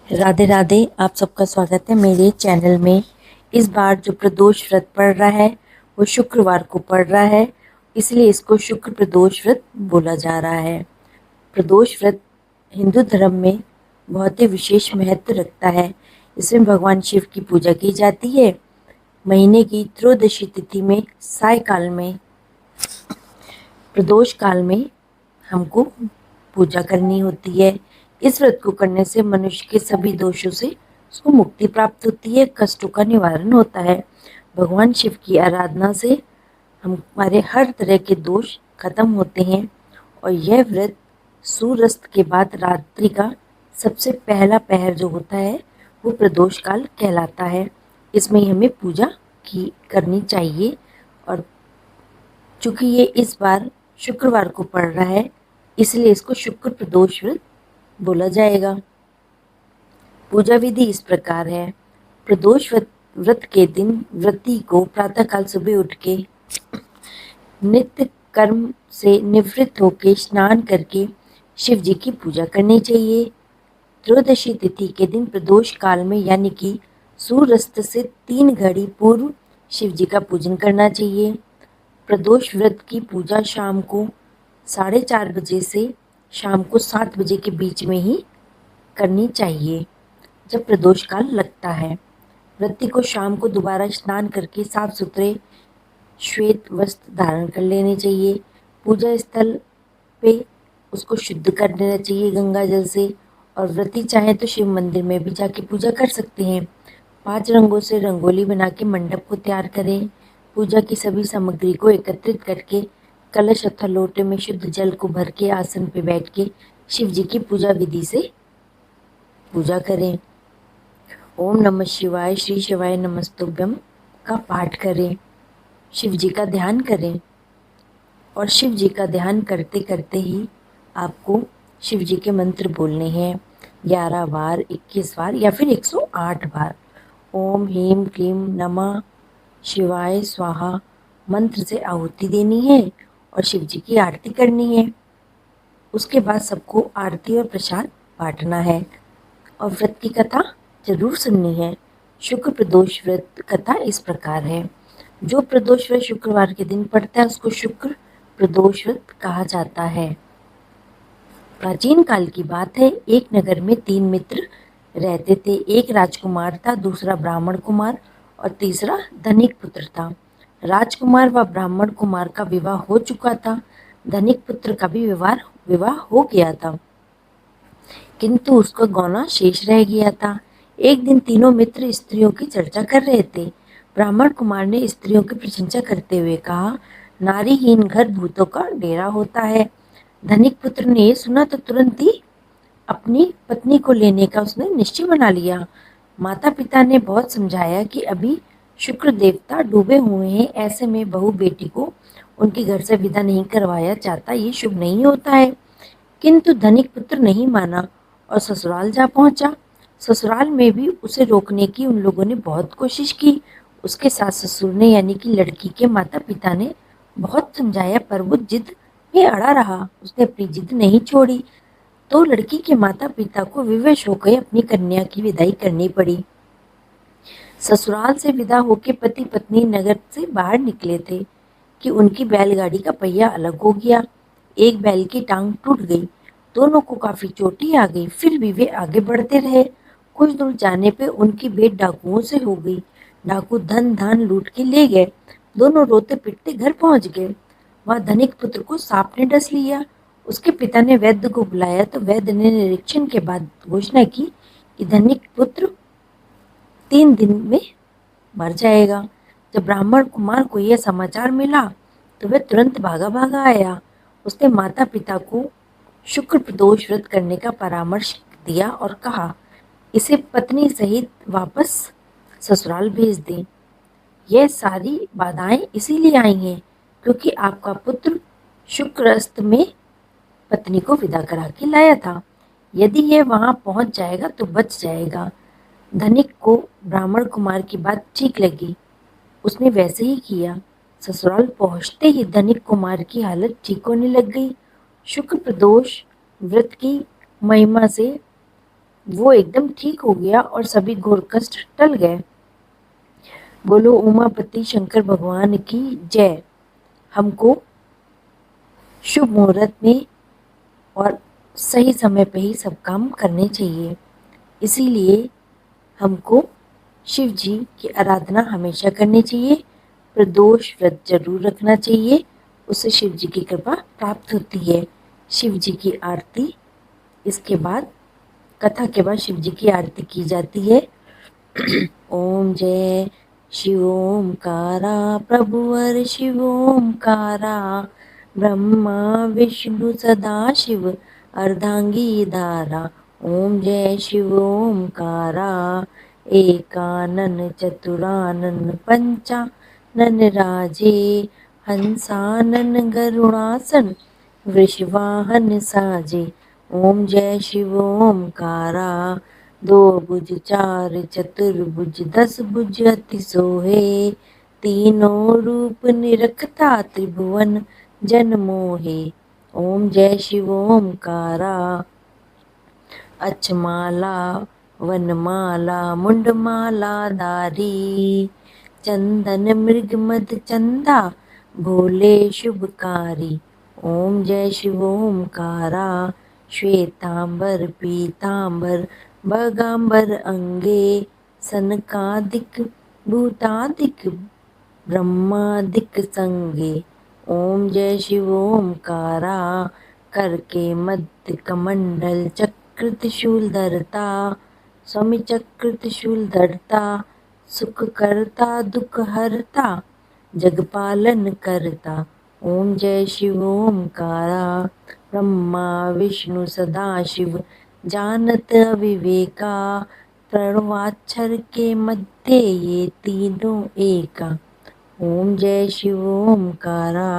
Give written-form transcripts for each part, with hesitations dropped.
राधे राधे। आप सबका स्वागत है मेरे चैनल में। इस बार जो प्रदोष व्रत पड़ रहा है वो शुक्रवार को पड़ रहा है, इसलिए इसको शुक्र प्रदोष व्रत बोला जा रहा है। प्रदोष व्रत हिंदू धर्म में बहुत ही विशेष महत्व रखता है। इसमें भगवान शिव की पूजा की जाती है। महीने की त्रयोदशी तिथि में सायकाल में प्रदोष काल में हमको पूजा करनी होती है। इस व्रत को करने से मनुष्य के सभी दोषों से उसको मुक्ति प्राप्त होती है, कष्टों का निवारण होता है। भगवान शिव की आराधना से हमारे हर तरह के दोष खत्म होते हैं। और यह व्रत सूर्यास्त के बाद रात्रि का सबसे पहला पहर जो होता है वो प्रदोष काल कहलाता है। इसमें हमें पूजा की करनी चाहिए। और चूंकि ये इस बार शुक्रवार को पड़ रहा है, इसलिए इसको शुक्र प्रदोष व्रत बोला जाएगा। पूजा विधि इस प्रकार है। प्रदोष व्रत के दिन व्रती को प्रातःकाल सुबह उठ के नित्य कर्म से निवृत्त होकर स्नान करके शिव जी की पूजा करनी चाहिए। त्रयोदशी तिथि के दिन प्रदोष काल में यानी कि सूर्यास्त से 3 घड़ी पूर्व शिव जी का पूजन करना चाहिए। प्रदोष व्रत की पूजा शाम को 4:30 बजे से शाम को 7 बजे के बीच में ही करनी चाहिए, जब प्रदोष काल लगता है। व्रती को शाम को दोबारा स्नान करके साफ सुथरे श्वेत वस्त्र धारण कर लेने चाहिए। पूजा स्थल पे उसको शुद्ध कर देना चाहिए गंगा जल से। और व्रती चाहे तो शिव मंदिर में भी जाके पूजा कर सकते हैं। 5 रंगों से रंगोली बना के मंडप को तैयार करें। पूजा की सभी सामग्री को एकत्रित करके कलश अथवा लोटे में शुद्ध जल को भर के आसन पे बैठ के शिव जी की पूजा विधि से पूजा करें। ओम नमः शिवाय, श्री शिवाय नमस्तुभ्यम का पाठ करें। शिव जी का ध्यान करें। और शिव जी का ध्यान करते करते ही आपको शिव जी के मंत्र बोलने हैं 11 बार, 21 बार या फिर 108 बार। ओम ह्रीम क्लीम नमः शिवाय स्वाहा मंत्र से आहुति देनी है और शिव जी की आरती करनी है। उसके बाद सबको आरती और प्रसाद बांटना है और व्रत की कथा जरूर सुननी है। शुक्र प्रदोष व्रत कथा इस प्रकार है। जो प्रदोष व्रत शुक्रवार के दिन पड़ता है उसको शुक्र प्रदोष व्रत कहा जाता है। प्राचीन काल की बात है। एक नगर में 3 मित्र रहते थे। एक राजकुमार था, दूसरा ब्राह्मण कुमार और तीसरा धनिक पुत्र था। राजकुमार व ब्राह्मण कुमार का विवाह हो चुका था। धनिक पुत्र का भी विवाह हो गया था, किंतु उसका गौना शेष रह गया था। एक दिन तीनों मित्र स्त्रियों की चर्चा कर रहे थे। ब्राह्मण कुमार ने स्त्रियों की प्रशंसा करते हुए कहा, नारीहीन घर भूतों का डेरा होता है। धनिक पुत्र ने ये सुना तो तुरंत ही अपनी पत्नी को लेने का उसने निश्चय बना लिया। माता पिता ने बहुत समझाया कि अभी शुक्र देवता डूबे हुए हैं, ऐसे में बहू बेटी को उनके घर से विदा नहीं करवाया जाता, ये शुभ नहीं होता है। किंतु धनिक पुत्र नहीं माना और ससुराल जा पहुंचा। ससुराल में भी उसे रोकने की उन लोगों ने बहुत कोशिश की। उसके सास ससुर ने यानी कि लड़की के माता पिता ने बहुत समझाया, पर वो जिद में अड़ा रहा। उसने अपनी जिद नहीं छोड़ी तो लड़की के माता पिता को विवश होकर अपनी कन्या की विदाई करनी पड़ी। ससुराल से विदा होकर पति पत्नी नगर से बाहर निकले थे कि उनकी बैलगाड़ी का पहिया अलग हो गया। एक बैल की टांग टूट गई। दोनों को काफी चोटें आ गई, फिर भी वे आगे बढ़ते रहे। कुछ दूर जाने पे उनकी भेंट डाकुओं से हो गई। डाकू धन धान लूट के ले गए। दोनों रोते पिटते घर पहुंच गए। वहां धनिक पुत्र को सांप ने डस लिया। उसके पिता ने वैद्य को बुलाया तो वैद्य ने निरीक्षण के बाद घोषणा की कि धनिक पुत्र 3 दिन में मर जाएगा। जब ब्राह्मण कुमार को यह समाचार मिला तो वह तुरंत भागा भागा आया। उसने माता पिता को शुक्र प्रदोष व्रत करने का परामर्श दिया और कहा, इसे पत्नी सहित वापस ससुराल भेज दें। यह सारी बाधाएं इसीलिए आई हैं क्योंकि आपका पुत्र शुक्रास्त में पत्नी को विदा करा के लाया था। यदि यह वहां पहुंच जाएगा तो बच जाएगा। धनिक को ब्राह्मण कुमार की बात ठीक लगी। उसने वैसे ही किया। ससुराल पहुंचते ही धनिक कुमार की हालत ठीक होने लग गई। शुक्र प्रदोष व्रत की महिमा से वो एकदम ठीक हो गया और सभी घोर कष्ट टल गए। बोलो उमापति शंकर भगवान की जय। हमको शुभ मुहूर्त में और सही समय पे ही सब काम करने चाहिए। इसीलिए हमको शिव जी की आराधना हमेशा करनी चाहिए। प्रदोष व्रत जरूर रखना चाहिए, उससे शिव जी की कृपा प्राप्त होती है। शिव जी की आरती, इसके बाद कथा के बाद शिव जी की आरती की जाती है। ओम जय शिवोमकारा प्रभुवर शिवोमकारा ब्रह्मा विष्णु सदाशिव अर्धांगी धारा। ओम जय शिवोमकारा एकानन चतुरानन पंचानन राजे हंसानन गरुणासन वृषवाहन साजे। ओम जय शिवोमकारा दो भुज चार चतुर्भुज 10 भुज अति सोहे तीनों रूप निरखता त्रिभुवन जन मोहे। ओम जय शिवोमकारा अक्षमाला वनमाला मुंडमाला धारी चंदन मृग मद चंदा भोले शुभकारी। ओम जय शिवोमकारा श्वेतांबर पीतांबर बगांबर अंगे सनकादिक भूतादिक ब्रह्मादिक संगे। ओम जय शिवोमकारा करके मध्य कमंडल चक्र त्रिशूल धरता स्वामी चक्र त्रिशूल धरता सुख करता दुख हरता जगपालन करता। ओम जय शिवोमकारा ब्रह्मा विष्णु सदाशिव जानत अविवेका प्रणवाक्षर के मध्य ये तीनों एका। ओम जय शिवोमकारा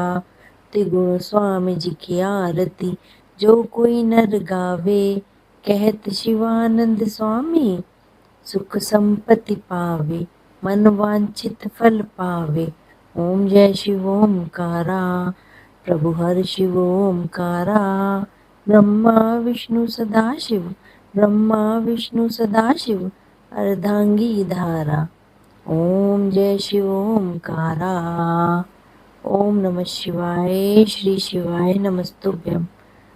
त्रिगुण स्वामी जी की आरती जो कोई नर गावे कहत शिवानंद स्वामी सुख संपत्ति पावे मन वांछित फल पावे। ओम जय शिवोमकारा प्रभु हर शिवोमकारा ब्रह्मा विष्णु सदाशिव ब्रह्मा विष्णु सदाशिव अर्धांगी धारा। ओम जय शिवोमकारा। ओम नमः शिवाय। श्री शिवाय नमस्तुभ्यम।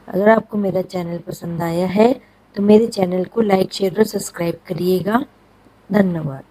अगर आपको मेरा चैनल पसंद आया है तो मेरे चैनल को लाइक शेयर और सब्सक्राइब करिएगा। धन्यवाद।